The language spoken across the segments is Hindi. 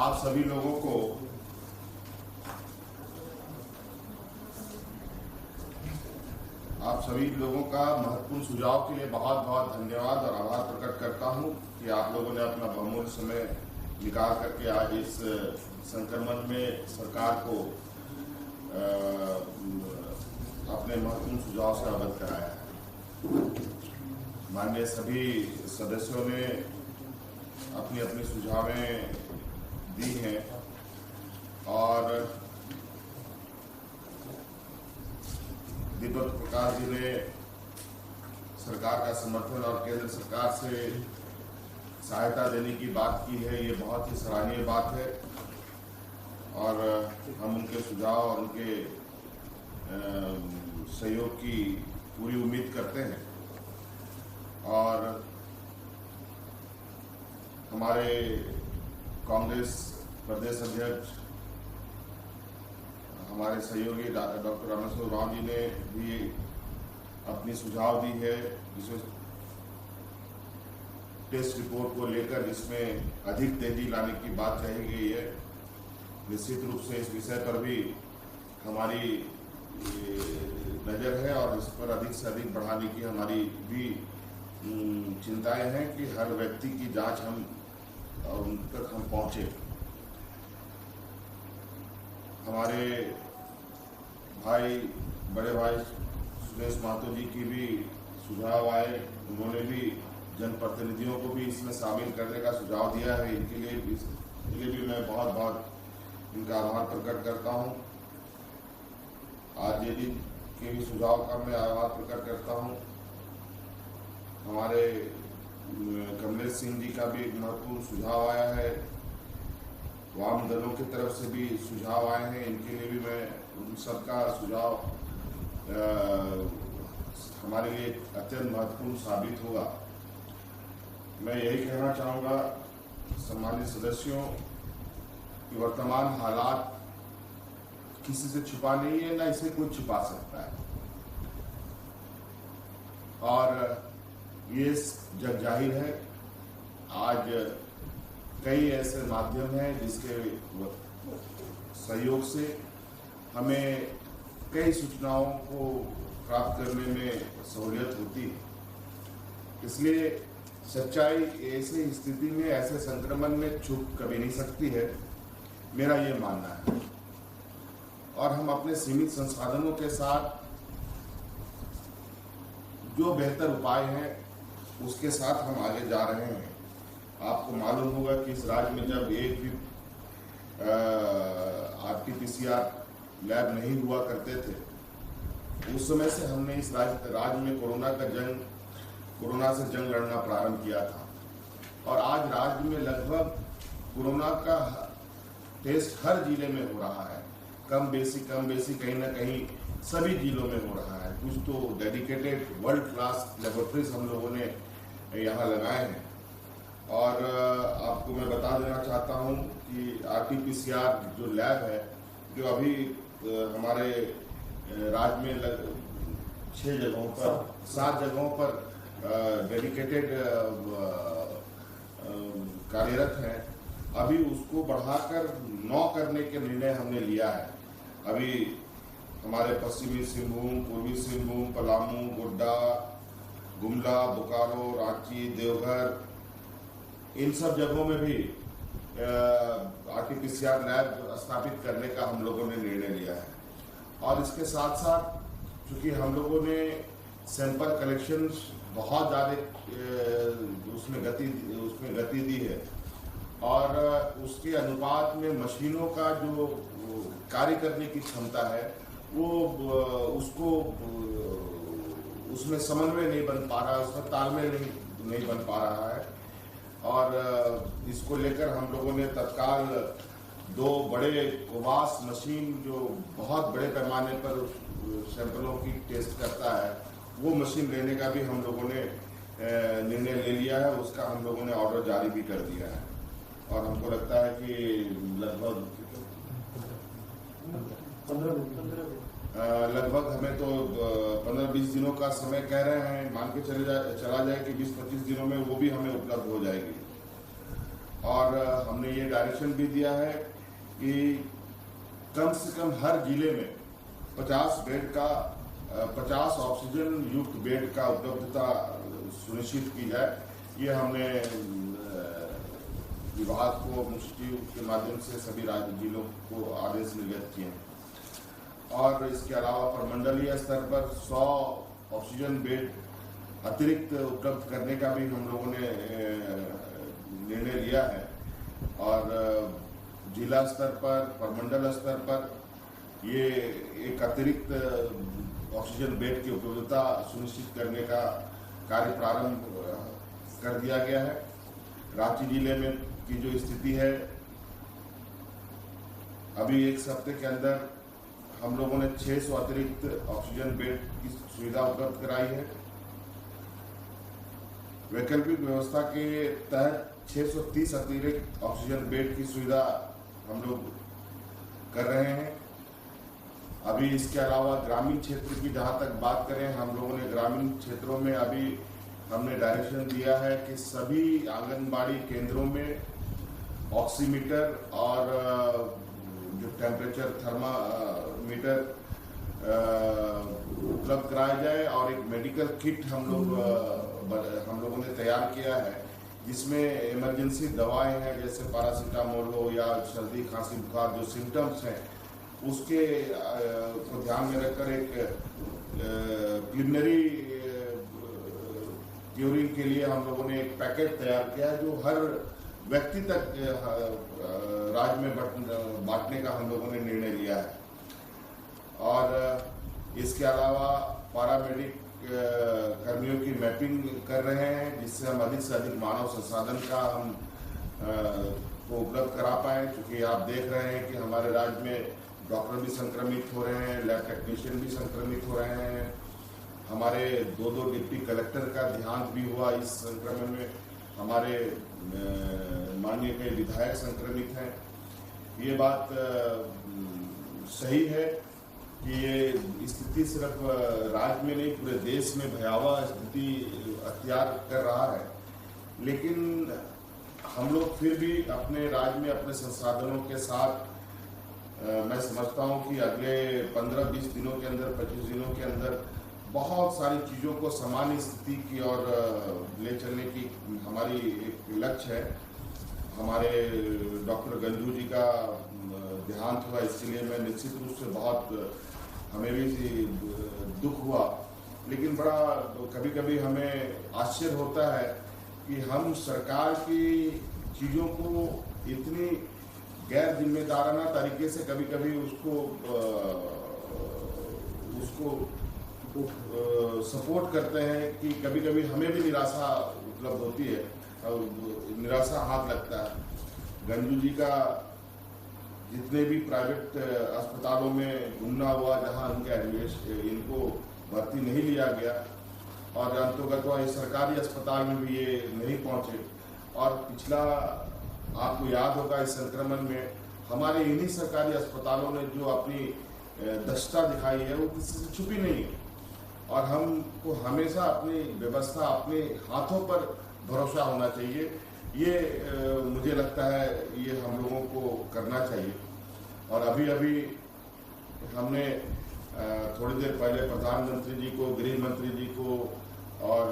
आप सभी लोगों को का महत्वपूर्ण सुझाव के लिए बहुत बहुत धन्यवाद और आभार प्रकट करता हूं कि आप लोगों ने अपना बहुमूल्य समय निकाल करके आज इस संक्रमण में सरकार को अपने महत्वपूर्ण सुझाव से अवगत कराया है। माननीय सभी सदस्यों ने अपनी अपनी सुझावें दी हैं और दीपक प्रकाश जी ने सरकार का समर्थन और केंद्र सरकार से सहायता देने की बात की है। ये बहुत ही सराहनीय बात है और हम उनके सुझाव और उनके सहयोग की पूरी उम्मीद करते हैं। और हमारे कांग्रेस प्रदेश अध्यक्ष हमारे सहयोगी डॉक्टर रामेश्वर राव जी ने भी अपनी सुझाव दी है जिसमें टेस्ट रिपोर्ट को लेकर जिसमें अधिक तेजी लाने की बात कही गई है। निश्चित रूप से इस विषय पर भी हमारी नज़र है और इस पर अधिक से अधिक बढ़ाने की हमारी भी चिंताएं हैं कि हर व्यक्ति की जांच हम उन तक हम पहुँचे। हमारे बड़े भाई सुरेश महतो जी की भी सुझाव आए, उन्होंने भी जनप्रतिनिधियों को भी इसमें शामिल करने का सुझाव दिया है। इनके लिए भी मैं बहुत बहुत इनका आभार प्रकट करता हूं। आरजेडी के भी सुझाव का मैं आभार प्रकट करता हूं। हमारे कमलेश सिंह जी का भी महत्वपूर्ण सुझाव आया है। वाम दलों की तरफ से भी सुझाव आए हैं, इनके लिए भी मैं उन सबका सुझाव हमारे लिए अत्यंत महत्वपूर्ण साबित होगा। मैं यही कहना चाहूँगा सम्मानित सदस्यों कि वर्तमान हालात किसी से छुपा नहीं है, ना इसे कोई छुपा सकता है और ये जग जाहिर है। आज कई ऐसे माध्यम हैं जिसके सहयोग से हमें कई सूचनाओं को प्राप्त करने में सहूलियत होती है। इसलिए सच्चाई ऐसी स्थिति में, ऐसे संक्रमण में छुप कभी नहीं सकती है, मेरा ये मानना है। और हम अपने सीमित संसाधनों के साथ जो बेहतर उपाय हैं उसके साथ हम आगे जा रहे हैं। आपको मालूम होगा कि इस राज्य में जब एक भी RT-PCR लैब नहीं हुआ करते थे, उस समय से हमने इस राज्य में कोरोना से जंग लड़ना प्रारंभ किया था। और आज राज्य में लगभग कोरोना का टेस्ट हर जिले में हो रहा है। कम बेसी कहीं ना कहीं सभी जिलों में हो रहा है। कुछ तो डेडिकेटेड वर्ल्ड क्लास लेबोरेटरीज हम लोगों ने यहाँ लगाए हैं। और आपको मैं बता देना चाहता हूँ कि RT-PCR जो लैब है, जो अभी हमारे राज्य में 7 जगहों पर डेडिकेटेड कार्यरत है, अभी उसको बढ़ाकर 9 करने के निर्णय हमने लिया है। अभी हमारे पश्चिमी सिंहभूम, पूर्वी सिंहभूम, पलामू, गोड्डा, गुमला, बोकारो, रांची, देवघर, इन सब जगहों में भी RT-PCR लैब स्थापित करने का हम लोगों ने निर्णय लिया है। और इसके साथ साथ चूंकि हम लोगों ने सैंपल कलेक्शन बहुत ज़्यादा उसमें गति दी है और उसके अनुपात में मशीनों का जो कार्य करने की क्षमता है वो उसमें समन्वय नहीं बन पा रहा है, उसमें तालमेल नहीं बन पा रहा है। और इसको लेकर हम लोगों ने तत्काल 2 बड़े कोवास मशीन जो बहुत बड़े पैमाने पर सैंपलों की टेस्ट करता है, वो मशीन लेने का भी हम लोगों ने निर्णय ले लिया है। उसका हम लोगों ने ऑर्डर जारी भी कर दिया है और हमको लगता है कि लगभग लगभग हमें तो 15-20 दिनों का समय कह रहे हैं, मान के चला जाए कि 20-25 दिनों में वो भी हमें उपलब्ध हो जाएगी। और हमने ये डायरेक्शन भी दिया है कि कम से कम हर जिले में 50 बेड का 50 ऑक्सीजन युक्त बेड का उपलब्धता सुनिश्चित की जाए। ये हमने विभाग को मुख्य के माध्यम से सभी राज्य जिलों को आदेश निर्गत किए हैं। और इसके अलावा प्रमंडलीय स्तर पर 100 ऑक्सीजन बेड अतिरिक्त उपलब्ध करने का भी हम लोगों ने निर्णय लिया है। और जिला स्तर पर, प्रमंडल स्तर पर ये एक अतिरिक्त ऑक्सीजन बेड की उपलब्धता सुनिश्चित करने का कार्य प्रारंभ कर दिया गया है। रांची जिले में की जो स्थिति है, अभी एक हफ्ते के अंदर हम लोगों ने 600 अतिरिक्त ऑक्सीजन बेड की सुविधा उपलब्ध कराई है। वैकल्पिक व्यवस्था के तहत 630 अतिरिक्त ऑक्सीजन बेड की सुविधा हम लोग कर रहे हैं। अभी इसके अलावा ग्रामीण क्षेत्र की जहां तक बात करें, हम लोगों ने ग्रामीण क्षेत्रों में अभी हमने डायरेक्शन दिया है कि सभी आंगनबाड़ी केंद्रों में ऑक्सीमीटर और जो टेम्परेचर थर्मामीटर उपलब्ध कराया जाए। और एक मेडिकल किट हम लोगों ने तैयार किया है, जिसमें इमरजेंसी दवाएं हैं, जैसे पैरासीटामोल हो या सर्दी खांसी बुखार जो सिम्टम्स हैं उसके को ध्यान में रखकर एक प्रिलिमिनरी क्यूरिंग के लिए हम लोगों ने एक पैकेट तैयार किया है, जो हर व्यक्ति तक राज्य में बांटने का हम लोगों ने निर्णय लिया है। और इसके अलावा पैरामेडिक कर्मियों की मैपिंग कर रहे हैं, जिससे हम अधिक से अधिक मानव संसाधन का हम को उपलब्ध करा पाए। क्योंकि आप देख रहे हैं कि हमारे राज्य में डॉक्टर भी संक्रमित हो रहे हैं, लैब टेक्नीशियन भी संक्रमित हो रहे हैं। हमारे 2 डिप्टी कलेक्टर का देहांत भी हुआ इस संक्रमण में। हमारे माननीय कई विधायक संक्रमित हैं। ये बात सही है कि ये स्थिति सिर्फ राज्य में नहीं, पूरे देश में भयावह स्थिति अख्तियार कर रहा है। लेकिन हम लोग फिर भी अपने राज्य में अपने संसाधनों के साथ मैं समझता हूं कि अगले 15-20 दिनों के अंदर, 25 दिनों के अंदर बहुत सारी चीज़ों को सामान्य स्थिति की ओर ले चलने की हमारी एक लक्ष्य है। हमारे डॉक्टर गंजू जी का देहांत हुआ, इसके लिए मैं निश्चित रूप से बहुत हमें भी दुख हुआ। लेकिन बड़ा कभी कभी हमें आश्चर्य होता है कि हम सरकार की चीज़ों को इतनी गैर जिम्मेदाराना तरीके से कभी कभी उसको सपोर्ट करते हैं कि कभी कभी हमें भी निराशा उपलब्ध होती है और निराशा हाथ लगता है। गंजू जी का जितने भी प्राइवेट अस्पतालों में घूमना हुआ, जहां इनको भर्ती नहीं लिया गया, और अंतर्गत हुआ इस सरकारी अस्पताल में भी ये नहीं पहुंचे। और पिछला आपको याद होगा, इस संक्रमण में हमारे इन्हीं सरकारी अस्पतालों ने जो अपनी दक्षता दिखाई है वो किसी से छुपी नहीं है। और हमको हमेशा अपनी व्यवस्था अपने हाथों पर भरोसा होना चाहिए। ये मुझे लगता है ये हम लोगों को करना चाहिए। और अभी हमने थोड़ी देर पहले प्रधानमंत्री जी को, गृह मंत्री जी को और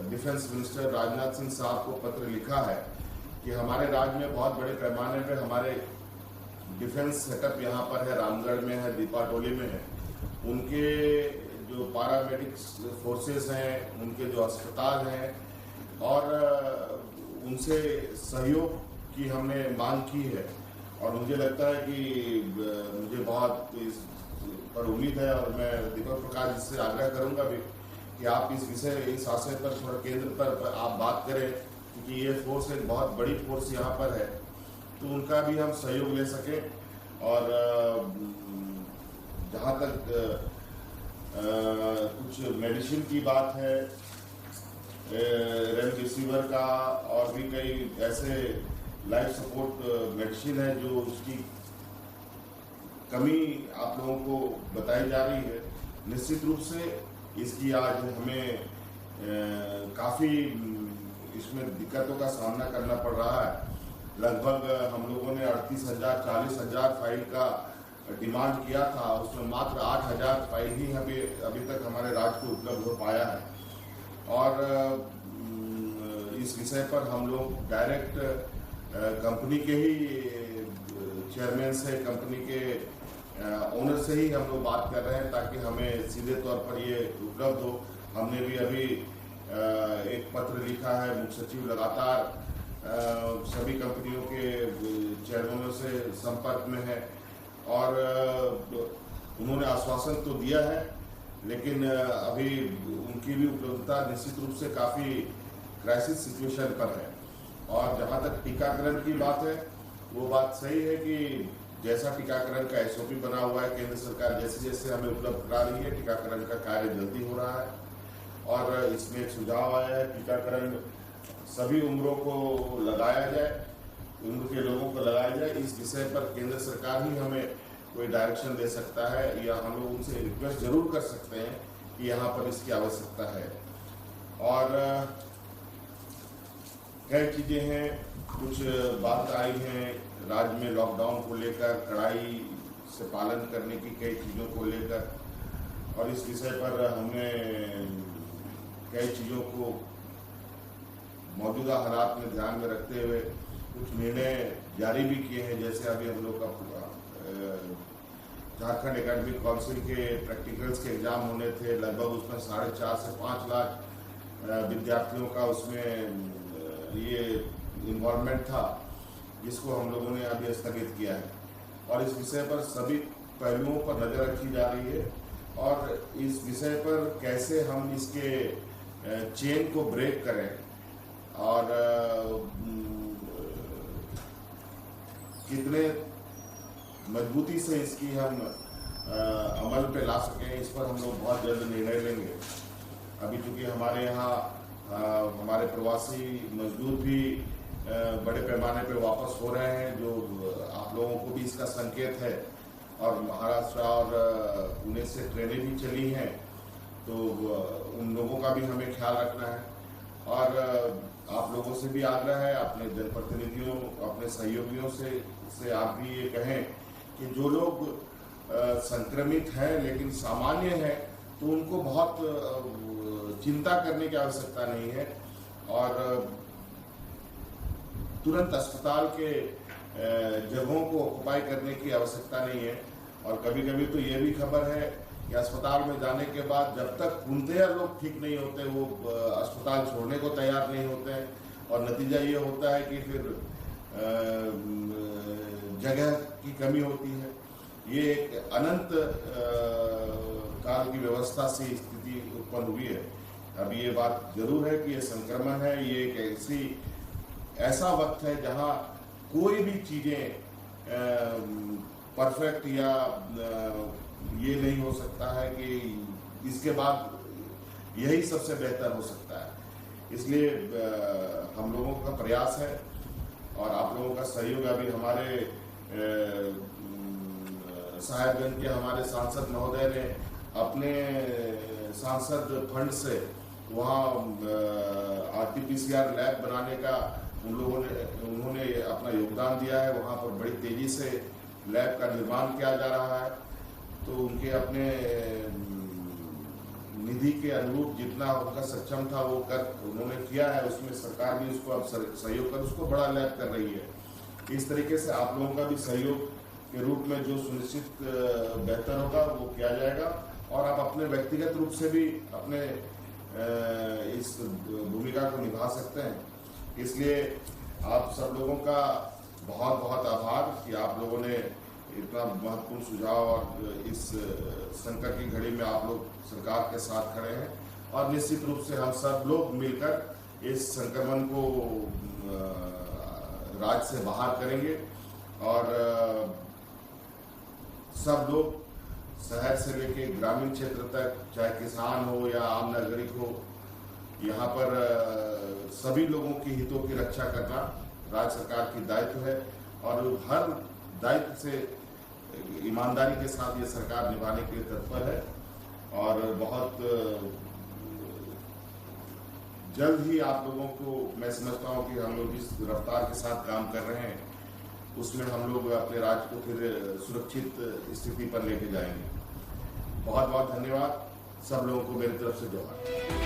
डिफेंस मिनिस्टर राजनाथ सिंह साहब को पत्र लिखा है कि हमारे राज्य में बहुत बड़े पैमाने पर हमारे डिफेंस सेटअप यहाँ पर है, रामगढ़ में है, दीपाटोली में है। उनके जो पैरामेडिक फोर्सेस हैं, उनके जो अस्पताल हैं, और उनसे सहयोग की हमने मांग की है। और मुझे लगता है कि मुझे बहुत इस पर उम्मीद है, और मैं दीपक प्रकाश जी से आग्रह करूंगा भी कि आप इस आशय पर थोड़ा केंद्र पर आप बात करें, क्योंकि ये फोर्स एक बहुत बड़ी फोर्स यहाँ पर है, तो उनका भी हम सहयोग ले सकें। और जहाँ तक कुछ मेडिसिन की बात है, रेमडेसिविर का और भी कई ऐसे लाइफ सपोर्ट मेडिसिन है जो उसकी कमी आप लोगों को बताई जा रही है। निश्चित रूप से इसकी आज हमें काफ़ी इसमें दिक्कतों का सामना करना पड़ रहा है। लगभग हम लोगों ने 38,000 40,000 फाइल का डिमांड किया था, उसमें मात्र 8,000 फाइल ही अभी तक हमारे राज्य को उपलब्ध हो पाया है। और इस विषय पर हम लोग डायरेक्ट कंपनी के ही चेयरमैन से, कंपनी के ओनर से ही हम लोग बात कर रहे हैं ताकि हमें सीधे तौर पर ये उपलब्ध हो। हमने भी अभी एक पत्र लिखा है, मुख्य सचिव लगातार सभी कंपनियों के चेयरमैनों से संपर्क में है और उन्होंने आश्वासन तो दिया है, लेकिन अभी उनकी भी उपलब्धता निश्चित रूप से काफ़ी क्राइसिस सिचुएशन पर है। और जहाँ तक टीकाकरण की बात है, वो बात सही है कि जैसा टीकाकरण का SOP बना हुआ है, केंद्र सरकार जैसे जैसे हमें उपलब्ध करा रही है, टीकाकरण का कार्य जल्दी हो रहा है। और इसमें एक सुझाव आया है, टीकाकरण सभी उम्रों को लगाया जाए, उम्र के लोगों को लगाया जाए। इस विषय पर केंद्र सरकार ही हमें कोई डायरेक्शन दे सकता है, या हम लोग उनसे रिक्वेस्ट जरूर कर सकते हैं कि यहाँ पर इसकी आवश्यकता है। और कई चीज़ें हैं, कुछ बात आई हैं राज्य में लॉकडाउन को लेकर, कड़ाई से पालन करने की कई चीज़ों को लेकर, और इस विषय पर हमने कई चीज़ों को मौजूदा हालात में ध्यान में रखते हुए कुछ निर्णय जारी भी किए हैं। जैसे अभी हम लोग का झारखंड एकेडमिक काउंसिल के प्रैक्टिकल्स के एग्जाम होने थे, लगभग उसमें 4.5 से 5 लाख विद्यार्थियों का उसमें ये इन्वॉल्वमेंट था, जिसको हम लोगों ने अभी स्थगित किया है। और इस विषय पर सभी पहलुओं पर नज़र रखी जा रही है और इस विषय पर कैसे हम इसके चेन को ब्रेक करें और कितने मजबूती से इसकी हम अमल पे ला सकें, इस पर हम लोग बहुत जल्द निर्णय लेंगे। अभी चूँकि हमारे यहाँ हमारे प्रवासी मजदूर भी बड़े पैमाने पे वापस हो रहे हैं, जो आप लोगों को भी इसका संकेत है, और महाराष्ट्र और पुणे से ट्रेनें भी चली हैं, तो उन लोगों का भी हमें ख्याल रखना है। और आप लोगों से भी आग्रह है, अपने जनप्रतिनिधियों, अपने सहयोगियों से आप भी ये कहें कि जो लोग संक्रमित हैं लेकिन सामान्य हैं, तो उनको बहुत चिंता करने की आवश्यकता नहीं है और तुरंत अस्पताल के जगहों को ऑक्युपाई करने की आवश्यकता नहीं है। और कभी कभी तो ये भी खबर है कि अस्पताल में जाने के बाद जब तक पूर्णतया लोग ठीक नहीं होते, वो अस्पताल छोड़ने को तैयार नहीं होते हैं, और नतीजा ये होता है कि फिर जगह की कमी होती है। ये एक अनंत काल की व्यवस्था से स्थिति उत्पन्न हुई है। अब ये बात जरूर है कि ये संक्रमण है, ये एक ऐसा वक्त है जहाँ कोई भी चीज़ें परफेक्ट या ये नहीं हो सकता है कि इसके बाद यही सबसे बेहतर हो सकता है। इसलिए हम लोगों का प्रयास है और आप लोगों का सहयोग। अभी हमारे साहेबगंज के हमारे सांसद महोदय ने अपने सांसद फंड से वहाँ RT-PCR लैब बनाने का उन्होंने अपना योगदान दिया है। वहाँ पर बड़ी तेजी से लैब का निर्माण किया जा रहा है, तो उनके अपने निधि के अनुरूप जितना उनका सक्षम था वो उन्होंने किया है। उसमें सरकार भी उसको अब सहयोग कर उसको बड़ा लैब कर रही है। इस तरीके से आप लोगों का भी सहयोग के रूप में जो सुनिश्चित बेहतर होगा वो किया जाएगा। और आप अपने व्यक्तिगत रूप से भी अपने इस भूमिका को निभा सकते हैं। इसलिए आप सब लोगों का बहुत बहुत आभार कि आप लोगों ने इतना महत्वपूर्ण सुझाव और इस संकट की घड़ी में आप लोग सरकार के साथ खड़े हैं। और निश्चित रूप से हम सब लोग मिलकर इस संक्रमण को राज्य से बाहर करेंगे और सब लोग शहर से लेके ग्रामीण क्षेत्र तक, चाहे किसान हो या आम नागरिक हो, यहाँ पर सभी लोगों की हितों की रक्षा करना राज्य सरकार की दायित्व है। और हर दायित्व से ईमानदारी के साथ ये सरकार निभाने के लिए तत्पर है। और बहुत जल्द ही आप लोगों को मैं समझता हूं कि हम लोग जिस रफ्तार के साथ काम कर रहे हैं उसमें हम लोग अपने राज्य को फिर सुरक्षित स्थिति पर लेके जाएंगे। बहुत बहुत धन्यवाद सब लोगों को मेरी तरफ से जोहार।